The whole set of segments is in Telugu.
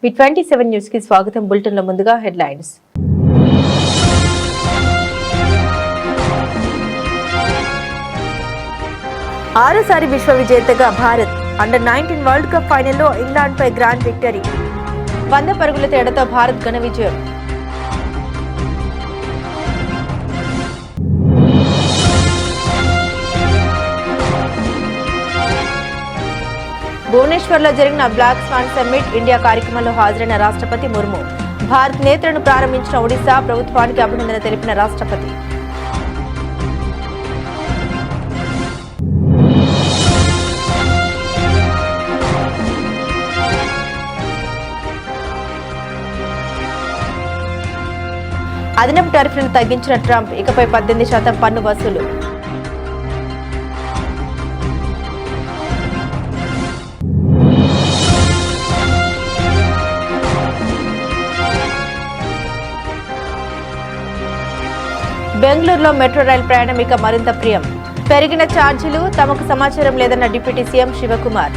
V27 న్యూస్ కి స్వాగతం. బులెటిన్ లో ముందుగా హెడ్లైన్స్. ఆరోసారి విశ్వ విజేతగా భారత్. అండర్-19 వరల్డ్ కప్ ఫైనల్లో ఇంగ్లాండ్ పై గ్రాండ్ విక్టరీ. 100 పరుగుల తేడాతో భారత్ ఘన విజయం. భువనేశ్వర్లో జరిగిన బ్లాక్ స్వాన్ సమ్మిట్ ఇండియా కార్యక్రమంలో హాజరైన రాష్ట్రపతి ముర్ము. భారత్ నేత్రను ప్రారంభించిన ఒడిశా ప్రభుత్వానికి అభినందన తెలిపిన రాష్ట్రపతి. అదనపు టారిఫ్లను తగ్గించిన ట్రంప్. ఇకపై 18% పన్ను వసూలు. బెంగళూరులో మెట్రో రైలు ప్రయాణం ఇక మరింత ప్రియం. పెరిగిన ఛార్జీలు తమకు సమాచారం లేదన్న deputy CM Shivakumar.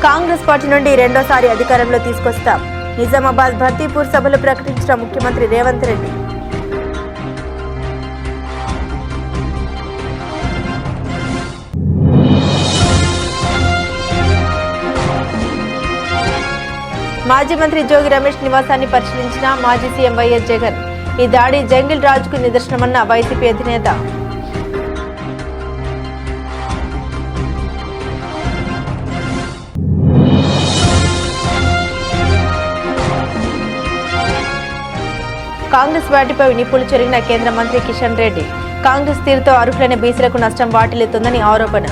Congress party నుండి రెండోసారి అధికారంలో తీసుకొస్తాం. నిజామాబాద్ భర్తీపూర్ సభలు ప్రకటించిన ముఖ్యమంత్రి రేవంత్ రెడ్డి. మాజీ మంత్రి జోగి రమేష్ నివాసాన్ని పరిశీలించిన మాజీ సీఎం వైఎస్ జగన్. ఈ దాడి జంగిల్ రాజుకు నిదర్శనమన్న వైసీపీ అధినేత. కాంగ్రెస్ వాటిపై నిప్పులు చెరిగిన కేంద్ర మంత్రి కిషన్ రెడ్డి. కాంగ్రెస్ తీరుతో అర్హులైన బీసీలకు నష్టం వాటిల్లుతుందని ఆరోపణ.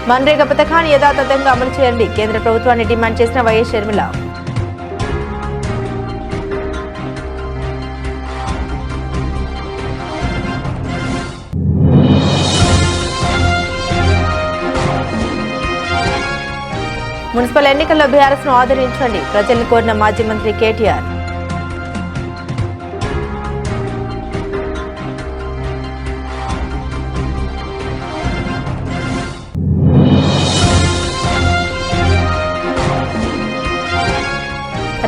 మన్రేగా పథకాన్ని యథాతథంగా అమలు చేయండి. కేంద్ర ప్రభుత్వాన్ని డిమాండ్ చేసిన వైఎస్ షర్మిల. మున్సిపల్ ఎన్నికల్లో బీఆర్ఎస్ ను ఆదరించండి. ప్రజలను కోరిన మాజీ మంత్రి కేటీఆర్.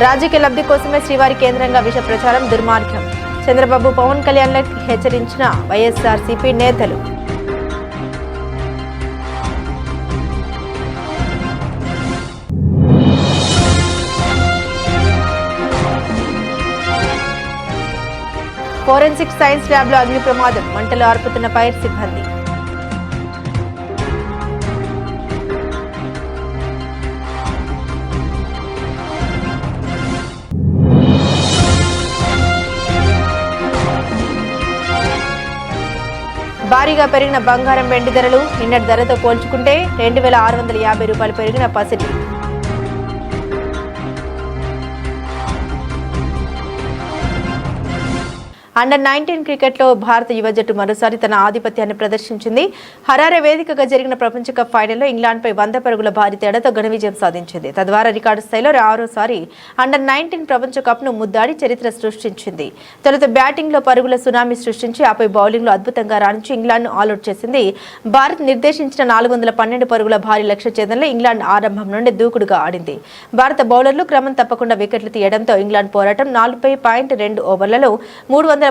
రాజకీయ లబ్ధి కోసమే శ్రీవారి కేంద్రంగా విష ప్రచారం దుర్మార్గం. చంద్రబాబు పవన్ కళ్యాణ్లకు హెచ్చరించిన వైఎస్ఆర్సీపీ నేతలు. ఫోరెన్సిక్ సైన్స్ ల్యాబ్లో అగ్ని ప్రమాదం. మంటలు ఆర్పుతున్న ఫైర్ సిబ్బంది. భారీగా పెరిగిన బంగారం వెండి ధరలు. నిన్నటి ధరతో పోల్చుకుంటే 2650 రూపాయలు పెరిగిన పసిడి. అండర్-19 క్రికెట్లో భారత యువ జట్టు మరోసారి తన ఆధిపత్యాన్ని ప్రదర్శించింది. హరారే వేదికగా జరిగిన ప్రపంచ కప్ ఫైనల్లో ఇంగ్లాండ్పై 100 పరుగుల భారీ తేడాతో ఘన విజయం సాధించింది. తద్వారా రికార్డు స్థాయిలో ఆరోసారి అండర్-19 ప్రపంచ కప్ను ముద్దాడి చరిత్ర సృష్టించింది. తొలుత బ్యాటింగ్లో పరుగుల సునామీ సృష్టించి ఆపై బౌలింగ్లో అద్భుతంగా రాణించి ఇంగ్లాండ్ను ఆల్అౌట్ చేసింది. భారత్ నిర్దేశించిన 412 పరుగుల భారీ లక్ష్య ఛేదనలో ఇంగ్లాండ్ ఆరంభం నుండి దూకుడుగా ఆడింది. భారత బౌలర్లు క్రమం తప్పకుండా వికెట్లు తీయడంతో ఇంగ్లాండ్ పోరాటం 40.2 ఓవర్లలో 311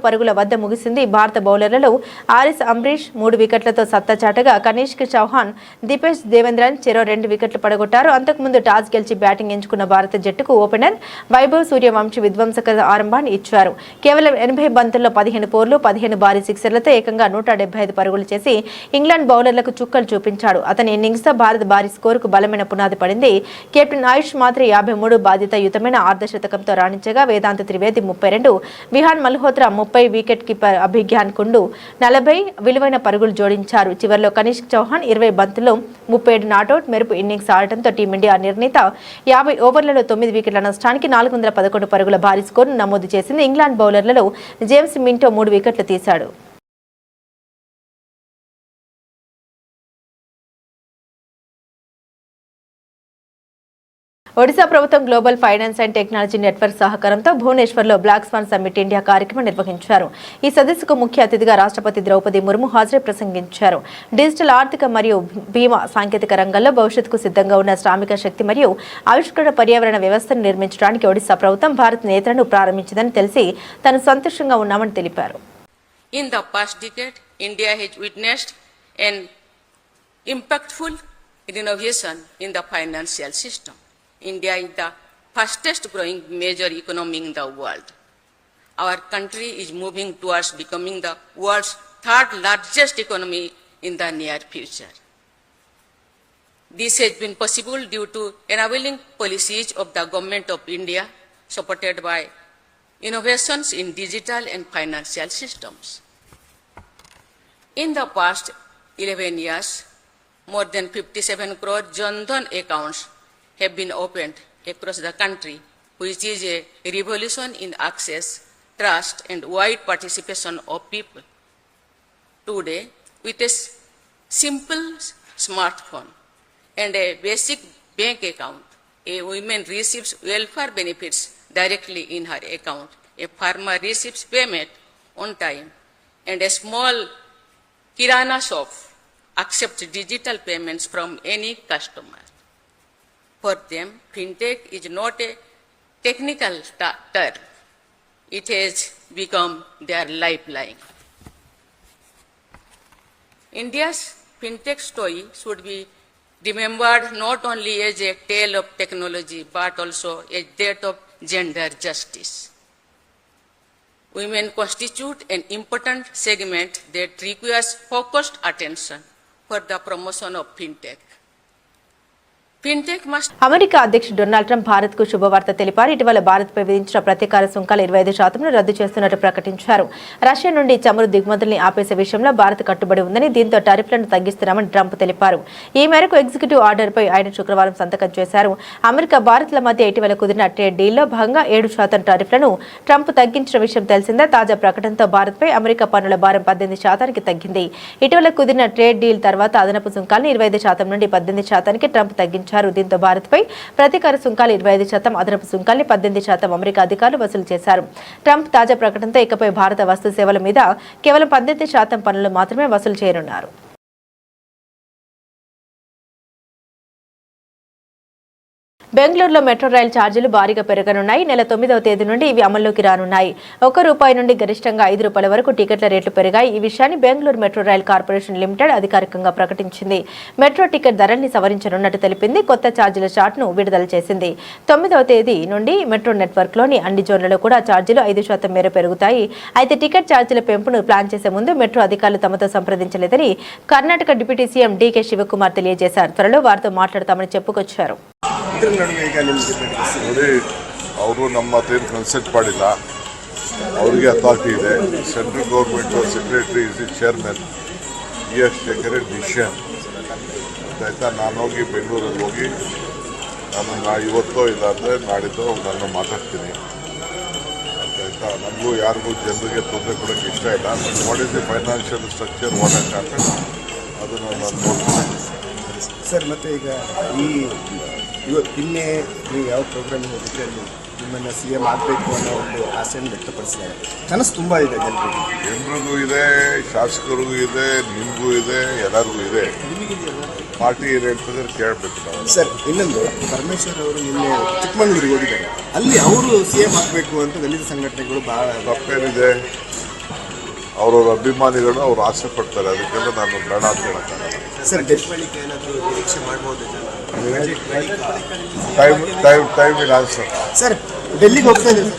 పరుగుల వద్ద ముగిసింది. భారత బౌలర్లలో ఆరిస్ అంబరీష్ 3 వికెట్లతో సత్తా చాటగా కనిష్క్ చౌహాన్, దీపేష్ దేవేంద్రన్ చెరో 2 వికెట్లు పడగొట్టారు. అంతకుముందు టాస్ గెలిచి బ్యాటింగ్ ఎంచుకున్న భారత జట్టుకు ఓపెనర్ వైభవ్ సూర్యవంశీ విధ్వంసక ఆరంభాన్ని ఇచ్చారు. కేవలం 80 బంతుల్లో 15 పోర్లు, 15 భారీ సిక్సర్లతో ఏకంగా 175 పరుగులు చేసి ఇంగ్లాండ్ బౌలర్లకు చుక్కలు చూపించాడు. అతని ఇన్నింగ్స్తో భారత భారీ స్కోరుకు బలమైన పునాది పడింది. కెప్టెన్ ఆయుష్ మాత్రే 53 బాధ్యతాయుతమైన అర్ధశతకంతో రాణించగా వేదాంత త్రివేది 32, విహాన్ మల్హోత్రా 30, వికెట్ కీపర్ అభిజ్ఞాన్ కుండు 40 విలువైన పరుగులు జోడించారు. చివరిలో కనిష్క్ చౌహాన్ 20 బంతుల్లో 37 నాటౌట్ మెరుపు ఇన్నింగ్స్ ఆడటంతో టీమిండియా నిర్ణీత 50 ఓవర్లలో 9 వికెట్ల నష్టానికి 411 పరుగుల భారీ స్కోరును నమోదు చేసింది. ఇంగ్లాండ్ బౌలర్లలో జేమ్స్ మింటో 3 వికెట్లు తీశాడు. ఒడిశా ప్రభుత్వం global finance and technology network సహకారంతో భువనేశ్వర్లో బ్లాక్ స్వాన్ సమ్మిట్ ఇండియా కార్యక్రమం నిర్వహించారు. ఈ సదస్సుకు ముఖ్య అతిథిగా రాష్ట్రపతి ద్రౌపది ముర్ము హాజరై ప్రసంగించారు. డిజిటల్ ఆర్థిక మరియు బీమా సాంకేతిక రంగంలో భవిష్యత్తుకు సిద్ధంగా ఉన్న శ్రామిక శక్తి మరియు ఆవిష్కరణ పర్యావరణ వ్యవస్థను నిర్మించడానికి ఒడిశా ప్రభుత్వం భారత్ నేతలను ప్రారంభించిందని తెలిసి తాను సంతోషంగా ఉన్నామని తెలిపారు. In the past decade, India has witnessed an impactful innovation in the financial system. India is the fastest growing major economy in the world. Our country is moving towards becoming the world's third largest economy in the near future. This has been possible due to enabling policies of the Government of India supported by innovations in digital and financial systems. In the past 11 years, more than 57 crore Jan Dhan accounts have been opened across the country, which is a revolution in access, trust, and wide participation of people. Today, with a simple smartphone and a basic bank account, a woman receives welfare benefits directly in her account, a farmer receives payment on time, and a small kirana shop accepts digital payments from any customer. For them, fintech is not a technical term. It has become their lifeline. India's fintech story should be remembered not only as a tale of technology, but also as that of gender justice. Women constitute an important segment that requires focused attention for the promotion of fintech. America అధ్యక్షుడు డొనాల్డ్ ట్రంప్ భారత్ కు శుభవార్త తెలిపారు. ఇటీవల భారత్ పై విధించిన ప్రతీకార సుంకాలు 25% రద్దు చేస్తున్నట్టు ప్రకటించారు. రష్యా నుండి చమురు దిగుమతుల్ని ఆపేసే విషయంలో భారత్ కట్టుబడి ఉందని, దీంతో టారిఫ్లను తగ్గిస్తున్నామని ట్రంప్ తెలిపారు. ఈ మేరకు ఎగ్జిక్యూటివ్ ఆర్డర్ పై ఆయన శుక్రవారం సంతకం చేశారు. అమెరికా భారత్ల మధ్య ఇటీవల కుదిరిన ట్రేడ్ డీల్లో భాగంగా 7% టారిఫ్లను ట్రంప్ తగ్గించిన విషయం తెలిసిందే. తాజా ప్రకటనతో భారత్ పై అమెరికా పన్నుల భారం 18% తగ్గింది. ఇటీవల కుదిరిన ట్రేడ్ డీల్ తర్వాత అదనపు సుంకాలను 25% నుండి 18% ట్రంప్ తగ్గించారు. దీంతో భారత్ పై ప్రతీకార సుంకాలు 25%, అదనపు సుంకాల్ని 18% అమెరికా అధికారులు వసూలు చేశారు. ట్రంప్ తాజా ప్రకటనతో ఇకపై భారత వస్తు సేవల మీద కేవలం 18% పన్నులు మాత్రమే వసూలు చేయనున్నారు. బెంగళూరులో మెట్రో రైలు ఛార్జీలు భారీగా పెరగనున్నాయి. నెల 9వ తేదీ నుండి ఇవి అమల్లోకి రానున్నాయి. ₹1 నుండి గరిష్టంగా ₹5 వరకు టికెట్ల రేట్లు పెరిగాయి. ఈ విషయాన్ని Bengaluru metro rail corporation limited అధికారికంగా ప్రకటించింది. మెట్రో టికెట్ ధరల్ని సవరించనున్నట్టు తెలిపింది. కొత్త ఛార్జీల చార్ట్ను విడుదల చేసింది. 9వ తేదీ నుండి మెట్రో నెట్వర్క్లోని అన్ని జోన్లలో కూడా ఛార్జీలు 5% మేర పెరుగుతాయి. అయితే టికెట్ ఛార్జీల పెంపును ప్లాన్ చేసే ముందు మెట్రో అధికారులు తమతో సంప్రదించలేదని Karnataka deputy CM DK Shivakumar తెలియజేశారు. త్వరలో వారితో మాట్లాడతామని చెప్పుకొచ్చారు. ನೋಡಿ, ಅವರು ನಮ್ಮ ಹತ್ರ ಕನ್ಸಲ್ಟ್ ಮಾಡಿಲ್ಲ. ಅವರಿಗೆ ಅಥಾರಿಟಿ ಇದೆ. Central government secretary is the chairman. ಈ ಎಸ್ ಟೇಕನ್ ಎ ಡಿಸಿಷನ್ ಆಯ್ತಾ. ನಾನು ಹೋಗಿ ಬೆಂಗಳೂರಲ್ಲಿ ಹೋಗಿ ನಾನು ಇವತ್ತೋ ಇಲ್ಲಾಂದರೆ ನಾಡಿದ್ದು ನಾನು ಮಾತಾಡ್ತೀನಿ ಆಯ್ತಾ. ನನಗೂ ಯಾರಿಗೂ ಜನರಿಗೆ ತೊಂದರೆ ಕೊಡೋಕ್ಕೆ ಇಷ್ಟ ಇಲ್ಲ. But what is the financial structure what has happen ಅದನ್ನು ನಾನು ನೋಡ್ತೀನಿ ಸರ್. ಮತ್ತು ಈಗ ನಿನ್ನೆ ನೀವು ಯಾವ ಪ್ರೋಗ್ರಾಮಿಗೆ ಹೋಗಿದ್ರೆ ಅಲ್ಲಿ ನಿಮ್ಮನ್ನು CM ಆಗಬೇಕು ಅನ್ನೋ ಒಂದು ಆಸೆಯನ್ನು ವ್ಯಕ್ತಪಡಿಸಿದ್ದಾರೆ. ಕನಸು ತುಂಬ ಇದೆ ಜನರಿಗೂ ಇದೆ, ಶಾಸಕರಿಗೂ ಇದೆ, ನಿಮಗೂ ಇದೆ, ಎಲ್ಲರಿಗೂ ಇದೆ. ಪಾರ್ಟಿ ಏನು ಹೇಳ್ತದೆ ಕೇಳಬೇಕು ನಾವು. ಸರ್, ಇನ್ನೊಂದು ಪರಮೇಶ್ವರ್ ಅವರು ನಿನ್ನೆ ಚಿಕ್ಕಮಗಳೂರಿಗೆ ಹೋಗಿದ್ದಾರೆ. ಅಲ್ಲಿ ಅವರು CM ಆಗಬೇಕು ಅಂತ ದಲಿತ ಸಂಘಟನೆಗಳು ಭಾಳ ತಪ್ಪೇನಿದೆ. ಅವರವ್ರ ಅಭಿಮಾನಿಗಳು ಅವ್ರು ಆಸೆ ಪಡ್ತಾರೆ. ಅದಕ್ಕೆಲ್ಲ ನಾನು ಬೇಡ ಅಂತ ಹೇಳಕ್ಕಾಗಲ್ಲ. ಸರ್, ಬಳಿಕ ಏನಾದರೂ ನಿರೀಕ್ಷೆ ಮಾಡ್ಬೋದು ಟೈಮ್ ಇಲ್ಲ ಆನ್ಸರ್. ಸರ್, ಡೆಲ್ಲಿಗೆ ಹೋಗ್ತಾ ಇದ್ದೀವಿ.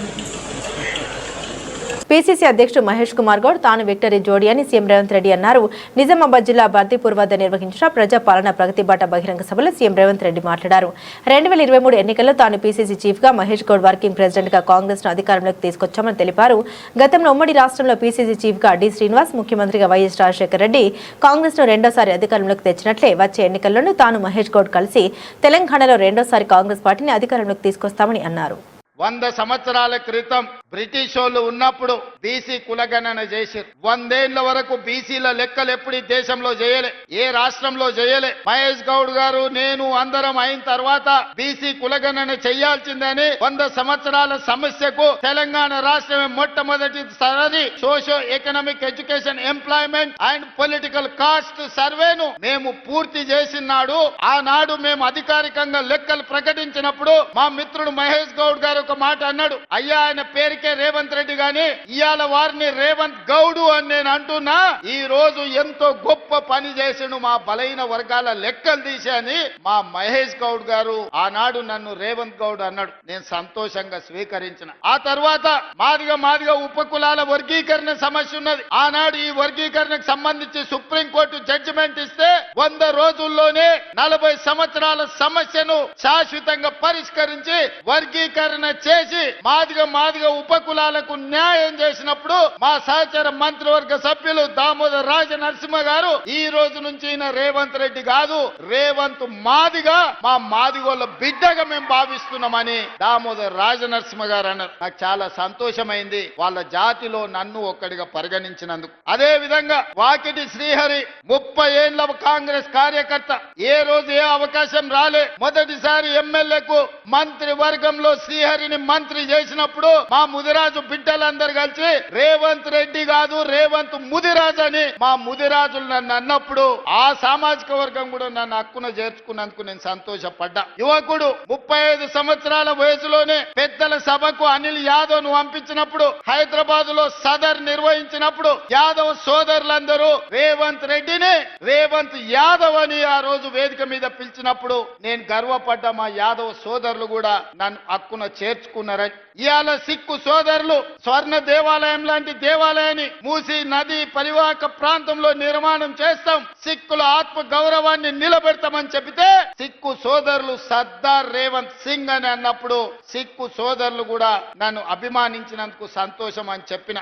పీసీసీ అధ్యక్షుడు మహేష్ కుమార్ గౌడ్ తాను విక్టరీ జోడీ అని సీఎం రేవంత్ రెడ్డి అన్నారు. నిజామాబాద్ జిల్లా బర్దీపూర్ వద్ద నిర్వహించిన ప్రజాపాలన ప్రగతి బాట బహిరంగ సభలో సీఎం రేవంత్ రెడ్డి మాట్లాడారు. 2023 ఎన్నికల్లో తాను పీసీసీ చీఫ్ గా, మహేష్ గౌడ్ వర్కింగ్ ప్రెసిడెంట్ గా కాంగ్రెస్ ను అధికారంలోకి తీసుకొచ్చామని తెలిపారు. గతంలో ఉమ్మడి రాష్ట్రంలో పీసీసీ చీఫ్ గా డి శ్రీనివాస్, ముఖ్యమంత్రిగా వైఎస్ రాజశేఖర రెడ్డి కాంగ్రెస్ ను రెండోసారి అధికారంలోకి తెచ్చినట్లే వచ్చే ఎన్నికల్లోనూ తాను మహేష్ గౌడ్ కలిసి తెలంగాణలో రెండోసారి కాంగ్రెస్ పార్టీని అధికారంలోకి తీసుకొస్తామని అన్నారు. 100 సంవత్సరాల క్రితం బ్రిటిష్ వాళ్ళు ఉన్నప్పుడు బీసీ కులగణన చేశారు. 100 ఏళ్ల వరకు బీసీల లెక్కలు ఎప్పుడు ఈ దేశంలో చేయలే, ఏ రాష్ట్రంలో చేయలే. మహేష్ గౌడ్ గారు నేను అందరం అయిన తర్వాత బీసీ కులగణన చేయాల్సిందని 100 సంవత్సరాల సమస్యకు తెలంగాణ రాష్ట్రమే మొట్టమొదటిసారి socio economic education employment and political cost సర్వేను మేము పూర్తి చేసినాడు. ఆనాడు మేము అధికారికంగా లెక్కలు ప్రకటించినప్పుడు మా మిత్రుడు మహేష్ గౌడ్ గారు ఒక మాట అన్నాడు, అయ్యా ఆయన పేరుకే రేవంత్ రెడ్డి గాని ఇవాళ వారిని రేవంత్ గౌడు అని నేను అంటున్నా. ఈ రోజు ఎంతో గొప్ప పని చేసిండు మా బలైన వర్గాల లెక్కలు తీసి అని మా మహేష్ గౌడ్ గారు ఆనాడు నన్ను రేవంత్ గౌడ్ అన్నాడు. నేను సంతోషంగా స్వీకరించిన. ఆ తర్వాత మాదిగా ఉపకులాల వర్గీకరణ సమస్య ఉన్నది. ఆనాడు ఈ వర్గీకరణకు సంబంధించి సుప్రీంకోర్టు జడ్జిమెంట్ ఇస్తే 100 రోజుల్లోనే 40 సంవత్సరాల సమస్యను శాశ్వతంగా పరిష్కరించి వర్గీకరణ చేసి మాదిగా ఉపకులాలకు న్యాయం చేసినప్పుడు మా సహచర మంత్రివర్గ సభ్యులు దామోదర్ రాజ నరసింహ గారు ఈ రోజు నుంచి ఈయన రేవంత్ రెడ్డి కాదు, రేవంత్ మాదిగా మా మాదిగోళ్ళ బిడ్డగా మేము భావిస్తున్నామని దామోదర్ రాజ నరసింహ గారు అన్నారు. నాకు చాలా సంతోషమైంది వాళ్ళ జాతిలో నన్ను ఒక్కడిగా పరిగణించినందుకు. అదే విధంగా వాకిటి శ్రీహరి 30 ఏళ్ల కాంగ్రెస్ కార్యకర్త, ఏ రోజు ఏ అవకాశం రాలే. మొదటిసారి ఎమ్మెల్యేకు మంత్రి వర్గంలో శ్రీహరిని మంత్రి చేసినప్పుడు మా ముదిరాజు బిడ్డలందరూ కలిసి రేవంత్ రెడ్డి కాదు రేవంత్ ముదిరాజు అని మా ముదిరాజులు నన్ను అన్నప్పుడు ఆ సామాజిక వర్గం కూడా నన్ను హక్కున చేర్చుకున్నందుకు నేను సంతోషపడ్డా. యువకుడు 35 సంవత్సరాల వయసులోనే పెద్దల సభకు అనిల్ యాదవ్ ను పంపించినప్పుడు హైదరాబాద్ లో సదర్ నిర్వహించినప్పుడు యాదవ్ సోదరులందరూ రేవంత్ రెడ్డిని రేవంత్ యాదవ్ అని ఆ రోజు వేదిక మీద పిలిచినప్పుడు నేను గర్వపడ్డా. మా యాదవ్ సోదరులు కూడా నన్ను హక్కున చేర్చుకున్నారని. ఇవాళ సిక్కు సోదరులు స్వర్ణ దేవాలయం లాంటి దేవాలయాన్ని మూసి నది పరివాహక ప్రాంతంలో నిర్మాణం చేస్తాం, సిక్కుల ఆత్మ గౌరవాన్ని నిలబెడతామని చెబితే సిక్కు సోదరులు సర్దార్ రేవంత్ సింగ్ అని అన్నప్పుడు సిక్కు సోదరులు కూడా నన్ను అభిమానించినందుకు సంతోషం అని చెప్పిన.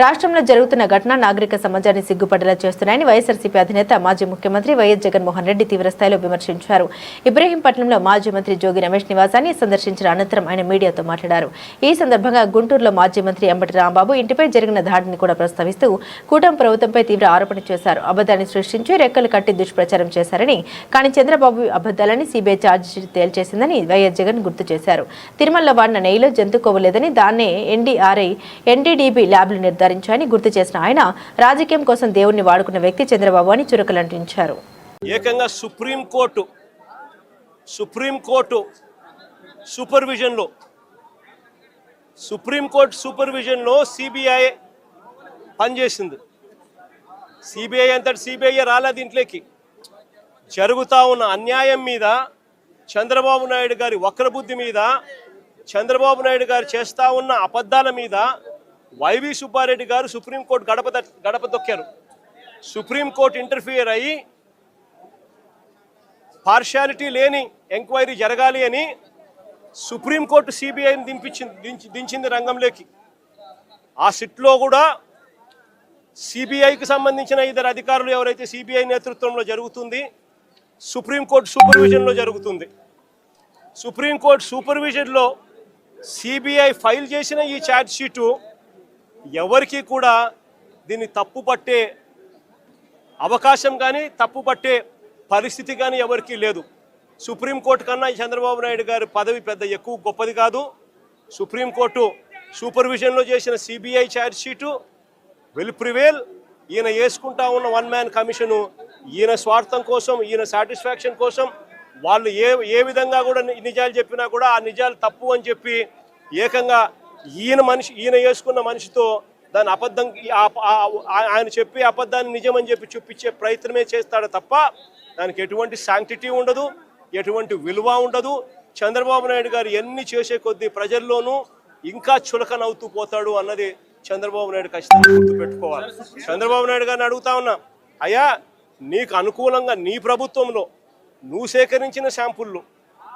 రాష్ట్రంలో జరుగుతున్న ఘటన నాగరిక సమాజాన్ని సిగ్గుపడేలా చేస్తున్నాయని వైఎస్ఆర్సీపీ అధినేత మాజీ ముఖ్యమంత్రి వైఎస్ జగన్మోహన్ రెడ్డి తీవ్రస్థాయిలో విమర్శించారు. ఇబ్రహీంపట్నంలో మాజీ మంత్రి జోగి రమేష్ నివాసాన్ని సందర్శించిన అనంతరం ఆయన మీడియాతో మాట్లాడారు. ఈ సందర్భంగా గుంటూరులో మాజీ మంత్రి అంబటి రాంబాబు ఇంటిపై జరిగిన దాడిని కూడా ప్రస్తావిస్తూ కూటమి ప్రభుత్వంపై తీవ్ర ఆరోపణ చేశారు. అబద్ధాన్ని సృష్టించి రెక్కలు కట్టి దుష్ప్రచారం చేశారని, కానీ చంద్రబాబు అబద్ధాలని సీబీఐ ఛార్జిషీట్ తేల్చేసిందని వైఎస్ జగన్ గుర్తు చేశారు. తిరుమలలో వాడిన నెయ్యిలో జంతు కొవ్వలేదని దాన్నే ఎన్డీఆర్ఐ ఎన్డీడీబీ ల్యాబ్లు నిర్ధారించాయని గుర్తు చేసిన ఆయన రాజకీయం కోసం దేవుణ్ణి వాడుకున్న వ్యక్తి చంద్రబాబు అని చురకలంటించారు. ఏకంగా సుప్రీంకోర్టు సూపర్విజన్లో సిబిఐ పనిచేసింది. సిబిఐ అంతటి సిబిఐ రాలేదు ఇంట్లోకి. జరుగుతూ ఉన్న అన్యాయం మీద, చంద్రబాబు నాయుడు గారి వక్రబుద్ధి మీద, చంద్రబాబు నాయుడు గారు చేస్తూ ఉన్న అబద్ధాల మీద వైవి సుబ్బారెడ్డి గారు సుప్రీంకోర్టు గడప దొక్కారు. సుప్రీంకోర్టు ఇంటర్ఫియర్ అయ్యి పార్షాలిటీ లేని ఎంక్వైరీ జరగాలి అని సుప్రీంకోర్టు సిబిఐని దించింది రంగంలోకి. ఆ సిట్లో కూడా సిబిఐకి సంబంధించిన 2 అధికారులు ఎవరైతే సిబిఐ నేతృత్వంలో జరుగుతుంది, సుప్రీంకోర్టు సూపర్విజన్లో జరుగుతుంది. సుప్రీంకోర్టు సూపర్విజన్లో సిబిఐ ఫైల్ చేసిన ఈ ఛార్జ్ షీటు ఎవరికి కూడా దీన్ని తప్పుపట్టే అవకాశం కానీ తప్పుపట్టే పరిస్థితి కానీ ఎవరికీ లేదు. సుప్రీంకోర్టు కన్నా చంద్రబాబు నాయుడు గారి పదవి పెద్ద ఎక్కువ గొప్పది కాదు. సుప్రీంకోర్టు సూపర్విజన్లో చేసిన CBI charge sheet will prevail. ఈయన వేసుకుంటా ఉన్న 1 మ్యాన్ కమిషను ఈయన స్వార్థం కోసం, ఈయన సాటిస్ఫాక్షన్ కోసం వాళ్ళు ఏ విధంగా కూడా నిజాలు చెప్పినా కూడా ఆ నిజాలు తప్పు అని చెప్పి ఏకంగా ఈయన వేసుకున్న మనిషితో దాని అబద్ధం ఆయన చెప్పి అబద్ధాన్ని నిజమని చెప్పి చూపించే ప్రయత్నమే చేస్తాడు తప్ప దానికి ఎటువంటి శాంక్టిటీ ఉండదు, ఎటువంటి విలువ ఉండదు. చంద్రబాబు నాయుడు గారు ఎన్ని చేసే కొద్దీ ప్రజల్లోనూ ఇంకా చులకనవుతూ పోతాడు అన్నది చంద్రబాబు నాయుడు ఖచ్చితంగా గుర్తుపెట్టుకోవాలి. చంద్రబాబు నాయుడు గారిని అడుగుతా ఉన్నా, అయ్యా నీకు అనుకూలంగా నీ ప్రభుత్వంలో నువ్వు సేకరించిన శాంపుళ్ళు,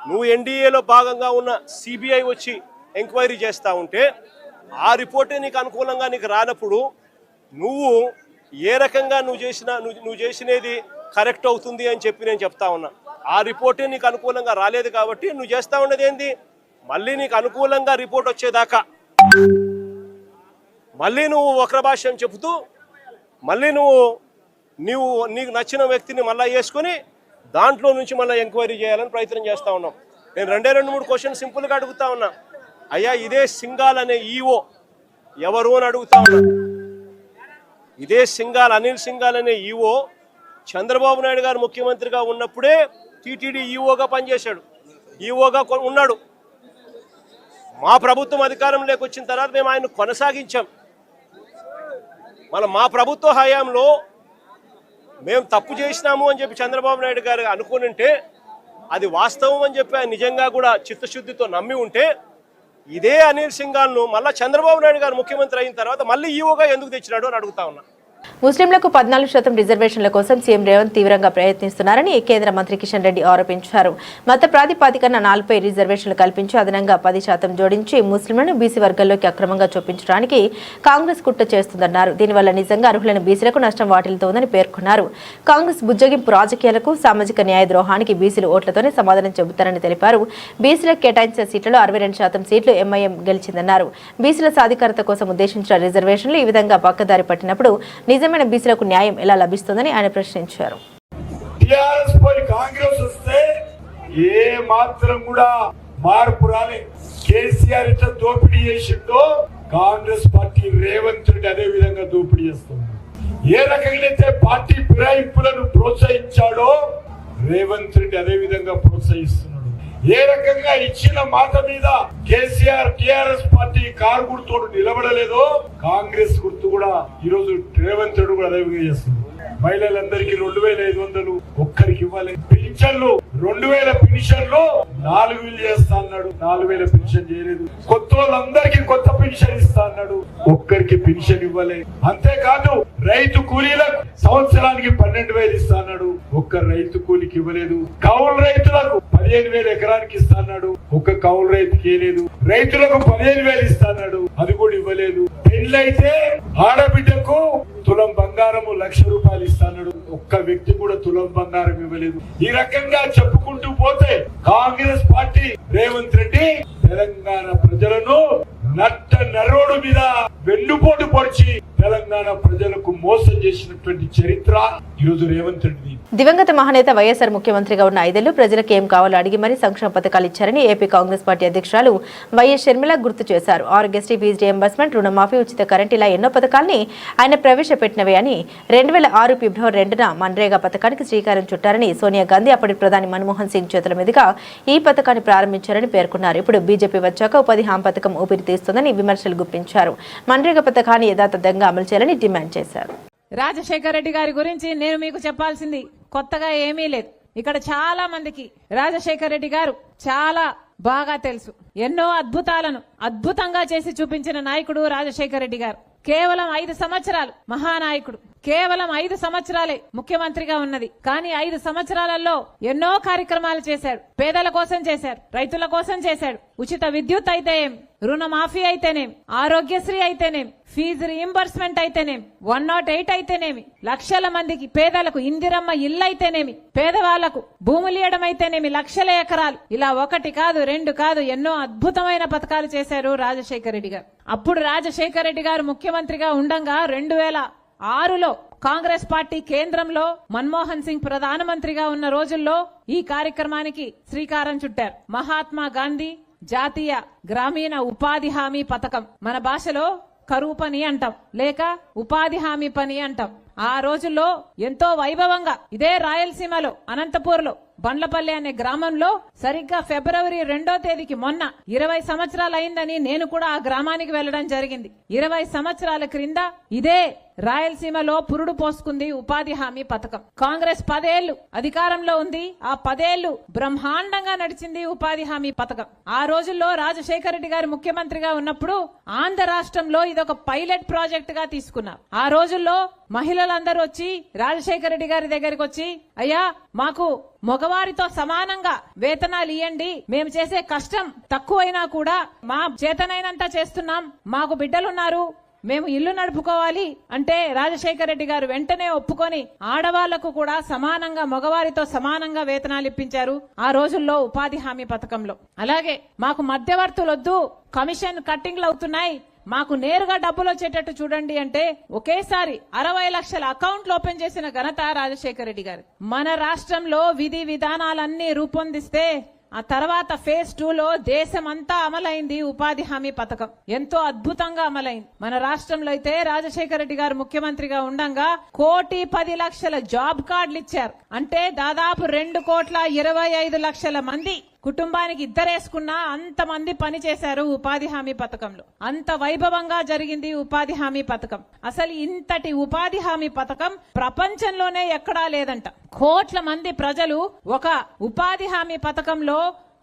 నువ్వు ఎన్డీఏలో భాగంగా ఉన్న సిబిఐ వచ్చి ఎంక్వైరీ చేస్తూ ఉంటే ఆ రిపోర్టే నీకు అనుకూలంగా నీకు రానప్పుడు నువ్వు ఏ రకంగా నువ్వు చేసినది కరెక్ట్ అవుతుంది అని చెప్పి నేను చెప్తా ఉన్నా. ఆ రిపోర్టే నీకు అనుకూలంగా రాలేదు కాబట్టి నువ్వు చేస్తూ ఉండేది ఏంది, మళ్ళీ నీకు అనుకూలంగా రిపోర్ట్ వచ్చేదాకా మళ్ళీ నువ్వు వక్ర భాష్యం చెబుతూ మళ్ళీ నీకు నచ్చిన వ్యక్తిని మళ్ళీ వేసుకొని దాంట్లో నుంచి మళ్ళీ ఎంక్వైరీ చేయాలని ప్రయత్నం చేస్తూ ఉన్నాం. నేను 2-3 క్వశ్చన్ సింపుల్గా అడుగుతా ఉన్నా. అయ్యా, ఇదే సింగాల్ అనే ఈఓ ఎవరు అని అడుగుతా ఉన్నా. ఇదే అనిల్ సింగాల్ అనే ఈఓ చంద్రబాబు నాయుడు గారు ముఖ్యమంత్రిగా ఉన్నప్పుడే టీటీడీ ఈఓగా పనిచేశాడు, ఈఓగా ఉన్నాడు. మా ప్రభుత్వం అధికారంలోకి వచ్చిన తర్వాత మేము ఆయన కొనసాగించాం. మా ప్రభుత్వ హయాంలో మేము తప్పు చేసినాము అని చెప్పి చంద్రబాబు నాయుడు గారు అనుకుని అది వాస్తవం అని చెప్పి ఆయన నిజంగా కూడా చిత్తశుద్ధితో నమ్మి ఉంటే ఇదే అనిల్ సింగాల్ను మళ్ళీ చంద్రబాబు నాయుడు గారు ముఖ్యమంత్రి అయిన తర్వాత మళ్ళీ ఈఓగా ఎందుకు తెచ్చినాడు అని అడుగుతా ఉన్నా. ముస్లింలకు 14% రిజర్వేషన్ల కోసం సీఎం రేవంత్ తీవ్రంగా ప్రయత్నిస్తున్నారని కేంద్ర మంత్రి కిషన్ రెడ్డి ఆరోపించారు. మత ప్రాతిపదికన 40 రిజర్వేషన్లు కల్పించి అదనంగా 10% జోడించి ముస్లింలను బీసీ వర్గాల్లోకి అక్రమంగా చొప్పించడానికి కాంగ్రెస్ కుట్ర చేస్తుందన్నారు. దీనివల్ల నిజంగా అర్హులైన బీసీలకు నష్టం వాటిల్తోందని పేర్కొన్నారు. కాంగ్రెస్ బుజ్జగింపు రాజకీయాలకు, సామాజిక న్యాయ ద్రోహానికి బీసీలు ఓట్లతోనే సమాధానం చెబుతారని తెలిపారు. బీసీలకు కేటాయించిన సీట్లలో 62% సీట్లు ఎంఐఎం గెలిచిందన్నారు. బీసీల సాధికారత కోసం ఉద్దేశించిన రిజర్వేషన్లు ఈ విధంగా పక్కదారి పట్టినప్పుడు నిజమైన బీసీలకు న్యాయం ఎలా లభిస్తుందని ఆయన ప్రశ్నించారు. టిఆర్ఎస్ పై కాంగ్రెస్ వస్తే ఏ మాత్రం కూడా మార్పు రాలే. కేసీఆర్ ఇట్లా దోపిడీ చేసిందో కాంగ్రెస్ పార్టీ రేవంత్ రెడ్డి అదే విధంగా దోపిడీ చేస్తుంది. ఏ రకంగా పార్టీ ఫిరాయింపులను ప్రోత్సహించాడో రేవంత్ రెడ్డి అదే విధంగా ప్రోత్సహిస్తున్నాడు. ఏ రకంగా ఇచ్చిన మాట మీద కేసీఆర్ టిఆర్ఎస్ పార్టీ కారు గుర్తుడు నిలబడలేదో కాంగ్రెస్ గుర్తు కూడా ఈరోజు రేవంత్ రెడ్డి కూడా అదే విధంగా చేస్తుంది. మహిళలందరికీ 2500 ఒక్కరికి ఇవ్వాలి. పింఛన్లు 2000 పింఛన్లు 4000 చేస్తా అన్నాడు, 4000 పింఛన్ చేయలేదు. కొత్త వాళ్ళందరికీ కొత్త పింఛన్ ఇస్తా అన్నాడు, ఒక్కరికి పింఛన్ ఇవ్వలే. అంతేకాదు రైతు కూలీలకు సంవత్సరానికి 12,000 ఇస్తా అన్నాడు, ఒక్క రైతు కూలికి ఇవ్వలేదు. కౌలు రైతులకు 15,000 ఎకరానికి ఇస్తా అన్నాడు, ఒక్క కౌలు రైతుకి ఇవ్వలేదు. రైతులకు 15,000 ఇస్తా అన్నాడు, అది కూడా ఇవ్వలేదు. పెళ్ళైతే ఆడబిడ్డకు తులం బంగారము 1,00,000 రూపాయలు ఇస్తాడు, ఒక్క వ్యక్తి కూడా తులం బంగారం ఇవ్వలేదు. ఈ రకంగా చెప్పుకుంటూ పోతే కాంగ్రెస్ పార్టీ రేవంత్ రెడ్డి తెలంగాణ ప్రజలను నట్ట నరోడు మీద వెన్నుపోటు పొడిచి తెలంగాణ ప్రజలకు మోసం చేసినటువంటి చరిత్ర ఈరోజు రేవంత్ రెడ్డి. దివంగత మహానేత వైఎస్ఆర్ ముఖ్యమంత్రిగా ఉన్న 5 ఏళ్లు ప్రజలకు ఏం కావాలో అడిగి మరీ సంక్షేమ పథకాలు ఇచ్చారని ఏపీ కాంగ్రెస్ పార్టీ అధ్యక్షురాలు వైఎస్ షర్మిల గుర్తు చేశారు. ఆరోగ్యశ్రీ, ఫీజు రియంబర్స్మెంట్, రుణమాఫీ, ఉచిత కరెంట్ ఇలా ఎన్నో పథకాల్ని ఆయన ప్రవేశపెట్టినవే అని 2006 ఫిబ్రవరి 2న మన్రేగా పథకానికి శ్రీకారం చుట్టారని, సోనియా గాంధీ అప్పటి ప్రధాని మన్మోహన్ సింగ్ చేతుల మీదుగా ఈ పథకాన్ని ప్రారంభించారని పేర్కొన్నారు. ఇప్పుడు బీజేపీ వచ్చాక ఉపాధి హామీ పథకం ఊపిరి తీస్తుందని విమర్శలు గుప్పించారు. మన్రేగా పథకాన్ని యథాతథంగా అమలు చేయాలని డిమాండ్ చేశారు. రాజశేఖర రెడ్డి గారి గురించి నేను మీకు చెప్పాల్సింది కొత్తగా ఏమీ లేదు. ఇక్కడ చాలా మందికి రాజశేఖర రెడ్డి గారు చాలా బాగా తెలుసు. ఎన్నో అద్భుతాలను అద్భుతంగా చేసి చూపించిన నాయకుడు రాజశేఖర రెడ్డి గారు. కేవలం 5 సంవత్సరాలు మహానాయకుడు, కేవలం 5 సంవత్సరాలే ముఖ్యమంత్రిగా ఉన్నది. కానీ 5 సంవత్సరాలలో ఎన్నో కార్యక్రమాలు చేశాడు. పేదల కోసం చేశాడు, రైతుల కోసం చేశాడు. ఉచిత విద్యుత్ అయితేనేం, రుణమాఫీ అయితేనేం, ఆరోగ్యశ్రీ అయితేనేం, ఫీజు రీయింబర్స్మెంట్ అయితేనేం, 108 అయితేనేమి, లక్షల మందికి పేదలకు ఇందిరమ్మ ఇల్లు అయితేనేమి, పేదవాళ్లకు భూములు ఇవ్వడం అయితేనేమి, లక్షల ఎకరాలు, ఇలా 1 కాదు 2 కాదు ఎన్నో అద్భుతమైన పథకాలు చేశారు రాజశేఖర రెడ్డి గారు. అప్పుడు రాజశేఖర రెడ్డి గారు ముఖ్యమంత్రిగా ఉండంగా 2006లో కాంగ్రెస్ పార్టీ కేంద్రంలో మన్మోహన్ సింగ్ ప్రధానమంత్రిగా ఉన్న రోజుల్లో ఈ కార్యక్రమానికి శ్రీకారం చుట్టారు. మహాత్మా గాంధీ జాతీయ గ్రామీణ ఉపాధి హామీ పథకం, మన భాషలో కరువు పని అంటాం, లేక ఉపాధి హామీ పని అంటాం. ఆ రోజుల్లో ఎంతో వైభవంగా ఇదే రాయలసీమలో అనంతపూర్లో బండ్లపల్లి అనే గ్రామంలో సరిగ్గా ఫిబ్రవరి 2వ తేదీకి మొన్న 20 సంవత్సరాలు అయిందని నేను కూడా ఆ గ్రామానికి వెళ్లడం జరిగింది. 20 సంవత్సరాల క్రింద ఇదే రాయలసీమలో పురుడు పోసుకుంది ఉపాధి హామీ పథకం. కాంగ్రెస్ 10 ఏళ్లు అధికారంలో ఉంది. ఆ 10 ఏళ్లు బ్రహ్మాండంగా నడిచింది ఉపాధి హామీ పథకం. ఆ రోజుల్లో రాజశేఖర రెడ్డి గారు ముఖ్యమంత్రిగా ఉన్నప్పుడు ఆంధ్ర రాష్ట్రంలో ఇదొక పైలట్ ప్రాజెక్ట్ గా తీసుకున్నారు. ఆ రోజుల్లో మహిళలందరూ వచ్చి రాజశేఖర రెడ్డి గారి దగ్గరికి వచ్చి, అయ్యా మాకు మగవారితో సమానంగా వేతనాలు ఇవ్వండి, మేము చేసే కష్టం తక్కువైనా కూడా మా చేతనైనంత చేస్తున్నాం, మాకు బిడ్డలున్నారు, మేము ఇల్లు నడుపుకోవాలి అంటే రాజశేఖర రెడ్డి గారు వెంటనే ఒప్పుకొని ఆడవాళ్లకు కూడా సమానంగా మగవారితో సమానంగా వేతనాలు ఇప్పించారు ఆ రోజుల్లో ఉపాధి హామీ పథకంలో. అలాగే మాకు మధ్యవర్తులొద్దు, కమిషన్ కట్టింగ్లు అవుతున్నాయి, మాకు నేరుగా డబ్బులు వచ్చేటట్టు చూడండి అంటే ఒకేసారి 60 లక్షల అకౌంట్లు ఓపెన్ చేసిన ఘనత రాజశేఖర రెడ్డి గారు. మన రాష్ట్రంలో విధి విధానాలన్నీ రూపొందిస్తే ఆ తర్వాత ఫేజ్ 2లో దేశమంతా అమలైంది ఉపాధి హామీ పథకం. ఎంతో అద్భుతంగా అమలైంది. మన రాష్ట్రంలో అయితే రాజశేఖర రెడ్డి గారు ముఖ్యమంత్రిగా ఉండంగా 1,10,00,000 జాబ్ కార్డులు ఇచ్చారు. అంటే దాదాపు 2,25,00,000 మంది కుటుంబానికి ఇద్దరేసుకున్నా అంతమంది పని చేశారు ఉపాధి హామీ పథకంలో. అంత వైభవంగా జరిగింది ఉపాధి హామీ పథకం. అసలు ఇంతటి ఉపాధి హామీ పథకం ప్రపంచంలోనే ఎక్కడా లేదంట. కోట్ల మంది ప్రజలు ఒక ఉపాధి హామీ పథకంలో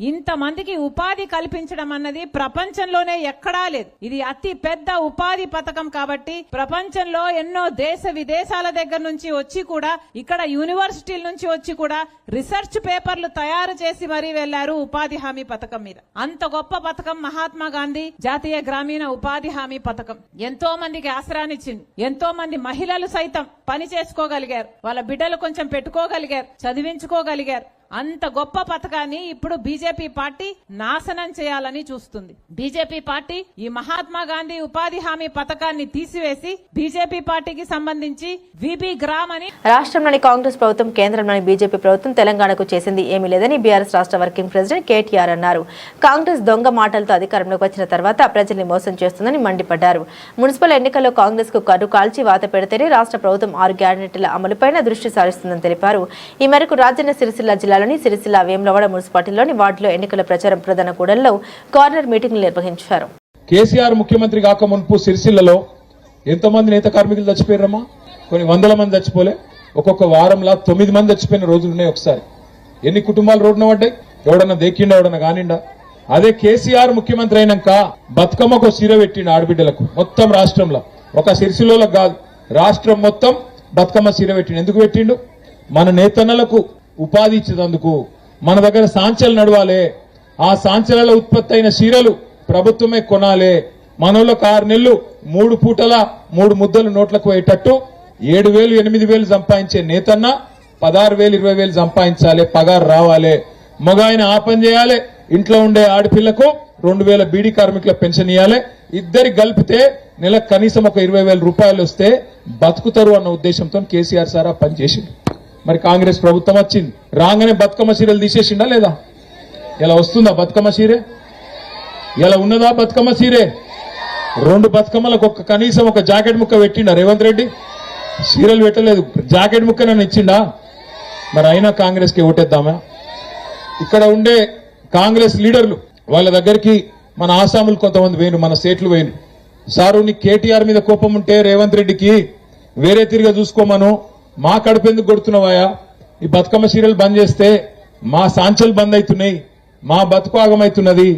ఇంతమందికి ఉపాధి కల్పించడం అన్నది ప్రపంచంలోనే ఎక్కడా లేదు. ఇది అతి పెద్ద ఉపాధి పథకం కాబట్టి ప్రపంచంలో ఎన్నో దేశ విదేశాల దగ్గర నుంచి వచ్చి కూడా, ఇక్కడ యూనివర్సిటీల నుంచి వచ్చి కూడా రీసెర్చ్ పేపర్లు తయారు చేసి మరీ వెళ్లారు ఉపాధి హామీ పథకం మీద. అంత గొప్ప పథకం మహాత్మా గాంధీ జాతీయ గ్రామీణ ఉపాధి హామీ పథకం. ఎంతో మందికి ఆసరానిచ్చింది. ఎంతో మంది మహిళలు సైతం పని చేసుకోగలిగారు, వాళ్ళ బిడ్డలు కొంచెం పెట్టుకోగలిగారు, చదివించుకోగలిగారు. అంత గొప్ప పథకాన్ని ఇప్పుడు బీజేపీ పార్టీ నాశనం చేయాలని చూస్తుంది. బీజేపీ పార్టీ ఈ మహాత్మా గాంధీ ఉపాధి హామీ పథకాన్ని తీసివేసి బీజేపీ పార్టీకి సంబంధించి విబి గ్రామ్ అని. రాష్ట్రంలోని కాంగ్రెస్ ప్రభుత్వం కేంద్రంలోని బీజేపీ ప్రభుత్వం తెలంగాణకు చేసింది ఏమీ లేదని బీఆర్ఎస్ రాష్ట్ర వర్కింగ్ ప్రెసిడెంట్ కేటీఆర్ అన్నారు. కాంగ్రెస్ దొంగ మాటలతో అధికారంలోకి వచ్చిన తర్వాత ప్రజల్ని మోసం చేస్తుందని మండిపడ్డారు. మున్సిపల్ ఎన్నికల్లో కాంగ్రెస్ కు కర్రు కాల్చి వాత పెడితేనే రాష్ట్ర ప్రభుత్వం 6 గ్యారెంటీల అమలుపైన దృష్టి సారిస్తుందని తెలిపారు. ఈ మేరకు రాజన్న సిరిసిల్ల జిల్లా సిరిసిల్ల వేములవాడ మున్సిపాలిటీలోని వార్డులో ఎన్నికల ప్రచారం ప్రధాన కూడల్లో కార్నర్ మీటింగ్లు నిర్వహించారు. కేసీఆర్ ముఖ్యమంత్రి కాక మున్పు సిరిసిల్లలో ఎంతమంది నేత కార్మికులు చచ్చిపోయారమ్మా? కొన్ని వందల మంది చచ్చిపోలే. ఒక్కొక్క వారంలా 9 మంది చచ్చిపోయిన రోజులు ఉన్నాయి. ఒకసారి ఎన్ని కుటుంబాలు రోడ్డున పడ్డాయి? ఎవడన్నా దేకిండా, ఎవడన్నా కానిండా? అదే కేసీఆర్ ముఖ్యమంత్రి అయినాక బతుకమ్మకు చీర పెట్టిండు ఆడబిడ్డలకు. మొత్తం రాష్ట్రంలో, ఒక సిరిసిల్లోలకు కాదు, రాష్ట్రం మొత్తం బతుకమ్మ చీర పెట్టిండు. ఎందుకు పెట్టిండు? మన నేతన్నలకు ఉపాధి ఇచ్చేందుకు. మన దగ్గర సాంచలు నడవాలి, ఆ సాంచలలో ఉత్పత్తి అయిన చీరలు ప్రభుత్వమే కొనాలి. మనోళ్ళకు 6 నెలలు 3 పూటల 3 ముద్దలు నోట్లకు పోయేటట్టు 7,000 8,000 సంపాదించే నేతన్న 16,000 20,000 సంపాదించాలి, పగారు రావాలి. మగ ఆయన ఆ పని చేయాలి, ఇంట్లో ఉండే ఆడపిల్లకు 2,000 బీడీ కార్మికుల పెన్షన్ ఇవ్వాలి. ఇద్దరికి కలిపితే నెలకు కనీసం ఒక 20,000 రూపాయలు వస్తే బతుకుతారు అన్న ఉద్దేశంతో కేసీఆర్ సార్ ఆ పని చేసిండు. మరి కాంగ్రెస్ ప్రభుత్వం వచ్చింది, రాగానే బతుకమ్మ చీరలు తీసేసిండా లేదా? ఇలా వస్తుందా బతుకమ్మ చీరే? ఇలా ఉన్నదా బతుకమ్మ చీరే? 2 బతుకమ్మలకు కనీసం ఒక జాకెట్ ముక్క పెట్టిండా రేవంత్ రెడ్డి? చీరలు పెట్టలేదు, జాకెట్ ముక్క నన్ను ఇచ్చిండా? మరి అయినా కాంగ్రెస్ కి ఓటేద్దామా? ఇక్కడ ఉండే కాంగ్రెస్ లీడర్లు వాళ్ళ దగ్గరికి మన ఆసాములు కొంతమంది వేయను, మన స్టేట్లు వేయను. సారు నీ కేటీఆర్ మీద కోపం ఉంటే రేవంత్ రెడ్డికి వేరే తిరిగా చూసుకోమను, మా కడుపు ఎందుకు కొడుతున్నావాయా? ఈ బతుకమ్మ చీరలు బంద్ చేస్తే మా సాంచలు బంద్ అవుతున్నాయి, మా బతుకు ఆగమవుతున్నది,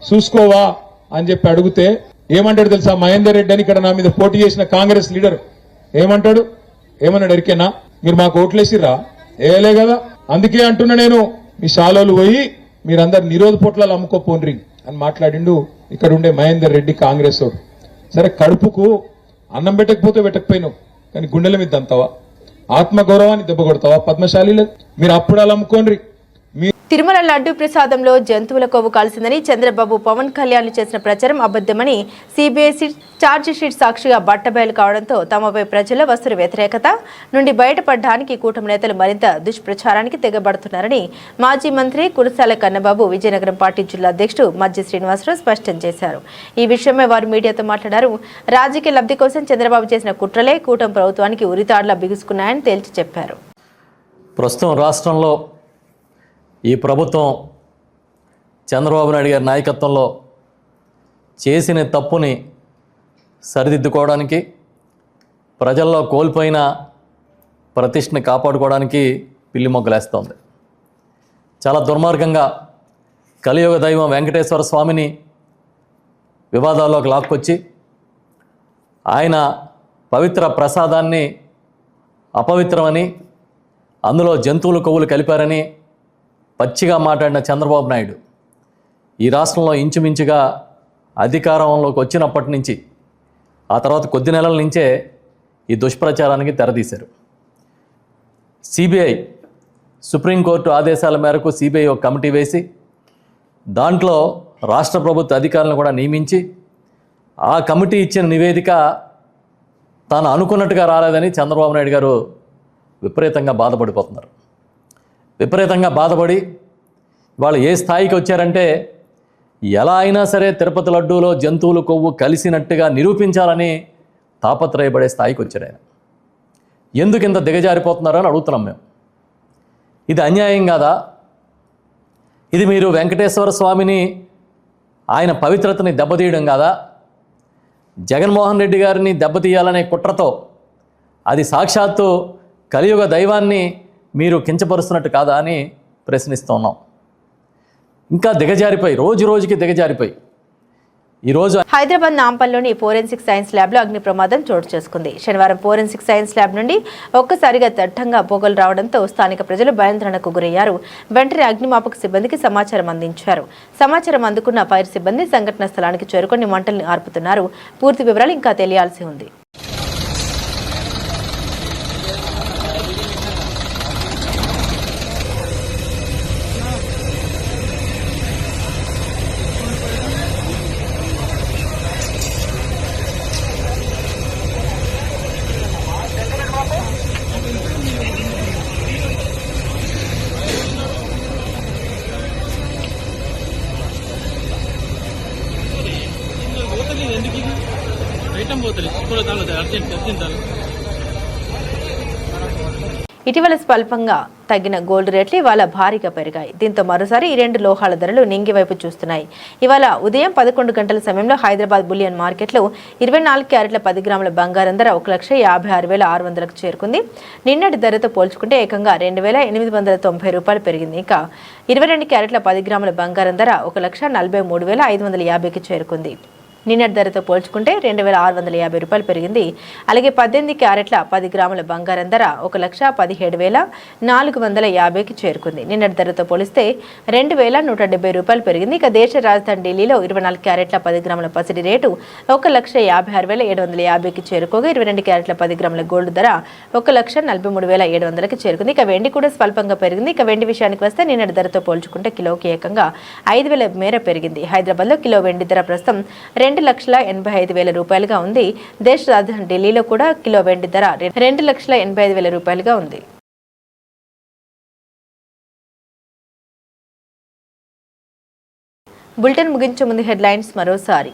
చూసుకోవా అని చెప్పి అడిగితే ఏమంటాడు తెలుసా? మహేందర్ రెడ్డి అని ఇక్కడ నా మీద పోటీ చేసిన కాంగ్రెస్ లీడర్ ఏమంటాడు? ఏమన్నాడు ఎరికేనా? మీరు మాకు ఓట్లేసిర్రా? వేయలే కదా, అందుకే అంటున్నా నేను, మీ శాలోలు పోయి మీరందరు నిరోధ పొట్లాలు అమ్ముకోపోండ్రి అని మాట్లాడిండు ఇక్కడ ఉండే మహేందర్ రెడ్డి కాంగ్రెస్ వాడు. సరే, కడుపుకు అన్నం పెట్టకపోతే పెట్టకపోయినావు, కానీ గుండెల మీద దంతావా? ఆత్మగౌరవాన్ని దెబ్బ కొడతావా? పద్మశాలి లేదు, మీరు అప్పుడు అలా అమ్ముకోండి. తిరుమల లడ్డూ ప్రసాదంలో జంతువుల కొవ్వు కలిసిందని చంద్రబాబు పవన్ కళ్యాణ్ చేసిన ప్రచారం అబద్దమని సిబిఐ ఛార్జ్ షీట్ సాక్షిగా బట్టబయలు కావడంతో తమపై ప్రజల్లో వస్తున్న వ్యతిరేకత నుండి బయటపడడానికి కూటమి నేతలు మరింత దుష్ప్రచారానికి తెగబడుతున్నారని మాజీ మంత్రి కురసాల కన్నబాబు విజయనగరం పార్టీ జిల్లా అధ్యక్షుడు మజ్జి శ్రీనివాసరావు స్పష్టం చేశారు. ఈ విషయమై వారు మీడియాతో మాట్లాడారు. రాజకీయ లబ్ధి కోసం చంద్రబాబు చేసిన కుట్రలే కూటమి ప్రభుత్వానికి ఉరితాడులా బిగుసుకున్నాయని తేల్చి చెప్పారు. ప్రస్తుతం రాష్ట్రంలో ఈ ప్రభుత్వం చంద్రబాబు నాయుడు గారి నాయకత్వంలో చేసిన తప్పుని సరిదిద్దుకోవడానికి, ప్రజల్లో కోల్పోయిన ప్రతిష్టని కాపాడుకోవడానికి పిల్లి మొగ్గలేస్తోంది. చాలా దుర్మార్గంగా కలియుగ దైవం వెంకటేశ్వర స్వామిని వివాదాల్లోకి లాక్కొచ్చి ఆయన పవిత్ర ప్రసాదాన్ని అపవిత్రమని, అందులో జంతువుల కొవ్వులు కలిపారని పచ్చిగా మాట్లాడిన చంద్రబాబు నాయుడు ఈ రాష్ట్రంలో ఇంచుమించుగా అధికారంలోకి వచ్చినప్పటి నుంచి ఆ తర్వాత కొద్ది నెలల నుంచే ఈ దుష్ప్రచారానికి తెరదీశారు. సిబిఐ సుప్రీంకోర్టు ఆదేశాల మేరకు సిబిఐ ఒక కమిటీ వేసి దాంట్లో రాష్ట్ర ప్రభుత్వ అధికారులను కూడా నియమించి ఆ కమిటీ ఇచ్చిన నివేదిక తాను అనుకున్నట్టుగా రాలేదని చంద్రబాబు నాయుడు గారు విపరీతంగా బాధపడిపోతున్నారు. విపరీతంగా బాధపడి వాళ్ళు ఏ స్థాయికి వచ్చారంటే ఎలా అయినా సరే తిరుపతి లడ్డూలో జంతువుల కొవ్వు కలిసినట్టుగా నిరూపించాలని తాపత్రయపడే స్థాయికి వచ్చారు ఆయన. ఎందుకు ఇంత దిగజారిపోతున్నారో అని అడుగుతున్నాం మేము. ఇది అన్యాయం కాదా? ఇది మీరు వెంకటేశ్వర స్వామిని ఆయన పవిత్రతని దెబ్బతీయడం కాదా? జగన్మోహన్ రెడ్డి గారిని దెబ్బతీయాలనే కుట్రతో అది సాక్షాత్తు కలియుగ దైవాన్ని మీరు కించపరుస్తున్నట్టు కాదా అని ప్రశ్నిస్తున్నాం. ఇంకా దిగజారిపోయి రోజు రోజుకి దిగజారిపోయి ఈరోజు హైదరాబాద్ నాంపల్లిలోని ఫోరెన్సిక్ సైన్స్ ల్యాబ్లో అగ్ని ప్రమాదం చోటు చేసుకుంది. శనివారం ఫోరెన్సిక్ సైన్స్ ల్యాబ్ నుండి ఒక్కసారిగా దట్టంగా పొగలు రావడంతో స్థానిక ప్రజలు భయాందోళనకు గురయ్యారు. వెంటనే అగ్నిమాపక సిబ్బందికి సమాచారం అందించారు. సమాచారం అందుకున్న ఫైర్ సిబ్బంది సంఘటన స్థలానికి చేరుకొని మంటల్ని ఆర్పుతున్నారు. పూర్తి వివరాలు ఇంకా తెలియాల్సి ఉంది. ఇటీవల స్వల్పంగా తగ్గిన గోల్డ్ రేట్లు ఇవాళ భారీగా పెరిగాయి. దీంతో మరోసారి ఈ రెండు లోహాల ధరలు నింగి వైపు చూస్తున్నాయి. ఇవాళ ఉదయం 11 గంటల సమయంలో హైదరాబాద్ బులియన్ మార్కెట్లో 24 క్యారెట్ల 10 గ్రాముల బంగారం ధర 1,56,600కు చేరుకుంది. నిన్నటి ధరతో పోల్చుకుంటే ఏకంగా 2,890 రూపాయలు పెరిగింది. ఇక 22 క్యారెట్ల 10 గ్రాముల బంగారం ధర 1,43,550కి చేరుకుంది. నిన్నటి ధరతో పోల్చుకుంటే 2,650 రూపాయలు పెరిగింది. అలాగే 18 క్యారెట్ల 10 గ్రాముల బంగారం ధర 1,17,450కి చేరుకుంది. నిన్నటి ధరతో పోలిస్తే 2,170 రూపాయలు పెరిగింది. ఇక దేశ రాజధాని ఢిల్లీలో 24 క్యారెట్ల 10 గ్రాముల పసిడి రేటు 1,56,750కి చేరుకోగా 22 క్యారెట్ల 10 గ్రాముల గోల్డ్ ధర 1,43,700కి చేరుకుంది. ఇక వెండి కూడా స్వల్పంగా పెరిగింది. ఇక వెండి విషయానికి వస్తే నిన్నటి ధరతో పోల్చుకుంటే కిలోకి ఏకంగా 5,000 మేర పెరిగింది. హైదరాబాద్లో కిలో వెండి ధర ప్రస్తుతం 2,85,000 రూపాయలుగా ఉంది. దేశ రాజధాని ఢిల్లీలో కూడా కిలో వెండి ధర 2,85,000 రూపాయలుగా ఉంది. బులెటిన్ ముగించే ముందు హెడ్లైన్స్ మరోసారి.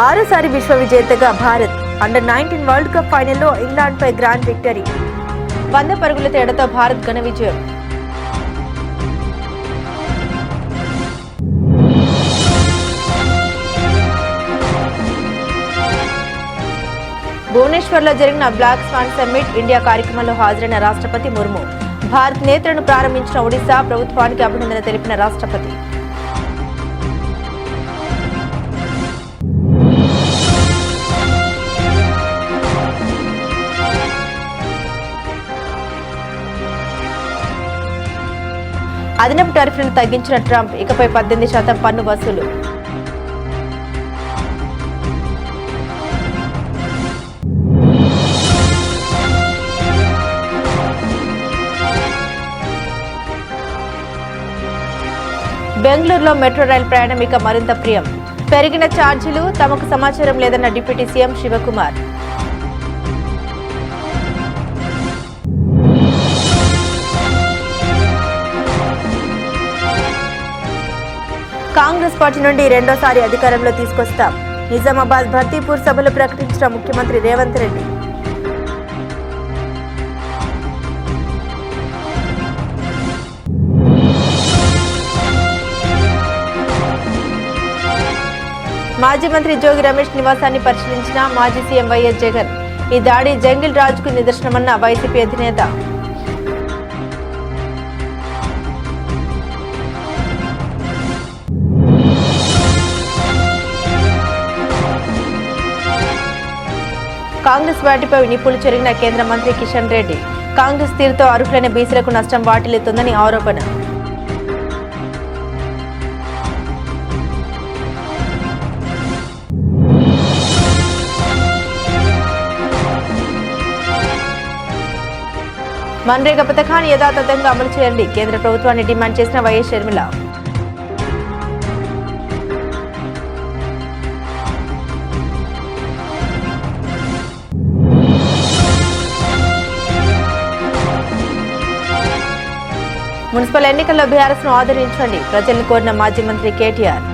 ఆరోసారి విశ్వ విజేతగా భారత్. అండర్-19 వరల్డ్ కప్ ఫైనల్లో ఇంగ్లాండ్పై గ్రాండ్ విక్టరీ. 100 పరుగుల తేడాతో భారత్ ఘన విజయం. భువనేశ్వర్లో జరిగిన బ్లాక్ స్వాన్ సమ్మిట్ ఇండియా కార్యక్రమంలో హాజరైన రాష్ట్రపతి ముర్ము. భారత్ నేతలను ప్రారంభించిన ఒడిశా ప్రభుత్వానికి అభినందన తెలిపిన రాష్ట్రపతి. అదనపు టారిఫ్లను తగ్గించిన ట్రంప్. ఇకపై 18% పన్ను వసూలు. బెంగళూరులో మెట్రో రైలు ప్రయాణం ఇక మరింత ప్రియం. పెరిగిన ఛార్జీలు తమకు సమాచారం లేదన్న deputy CM Shivakumar. Congress party నుండి రెండోసారి అధికారంలో తీసుకొస్తాం. నిజామాబాద్ భర్తీపూర్ సభలో ప్రకటించిన ముఖ్యమంత్రి రేవంత్ రెడ్డి. మాజీ మంత్రి జోగి రమేష్ నివాసాన్ని పరిశీలించిన మాజీ సీఎం వైఎస్ జగన్. ఈ దాడి జంగిల్ రాజుకు నిదర్శనమన్న వైసీపీ అధినేత. కాంగ్రెస్ వాటిపై నిప్పులు చెరిగిన కేంద్ర మంత్రి కిషన్ రెడ్డి. కాంగ్రెస్ తీరుతో అర్హులైన బీసీలకు నష్టం వాటిల్లుతుందని ఆరోపణ. మన్రేగా పథకాన్ని యథాతథంగా అమలు చేయండి, కేంద్ర ప్రభుత్వాన్ని డిమాండ్ చేసిన వైఎస్ షర్మిల. మున్సిపల్ ఎన్నికల్లో బీఆర్ఎస్ ను ఆదరించండి, ప్రజలను కోరిన మాజీ మంత్రి కేటీఆర్.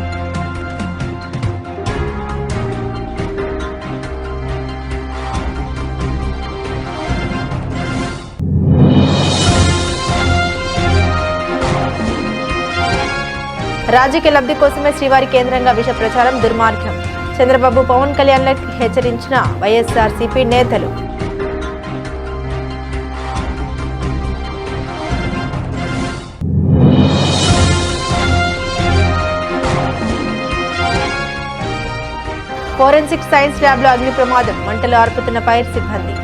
రాజకీయ లబ్ధి కోసమే శ్రీవారి కేంద్రంగా విష ప్రచారం దుర్మార్గం, చంద్రబాబు పవన్ కళ్యాణ్లకు హెచ్చరించిన వైఎస్ఆర్సీపీ నేతలు. ఫోరెన్సిక్ సైన్స్ ల్యాబ్లో అగ్ని ప్రమాదం, మంటలు ఆర్పుతున్న ఫైర్ సిబ్బంది.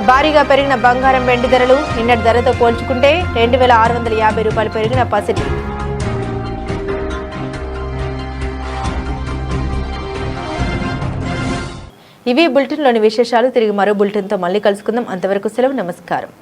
భారీగా పెరిగిన బంగారం వెండి ధరలు, నిన్నటి ధరతో పోల్చుకుంటే 2,650 రూపాయలు పెరిగిన పసిడి. ఇవి బులెటిన్లోని విశేషాలు. తిరిగి మరో బులెటిన్తో మళ్ళీ కలుసుకుందాం. అంతవరకు సెలవు, నమస్కారం.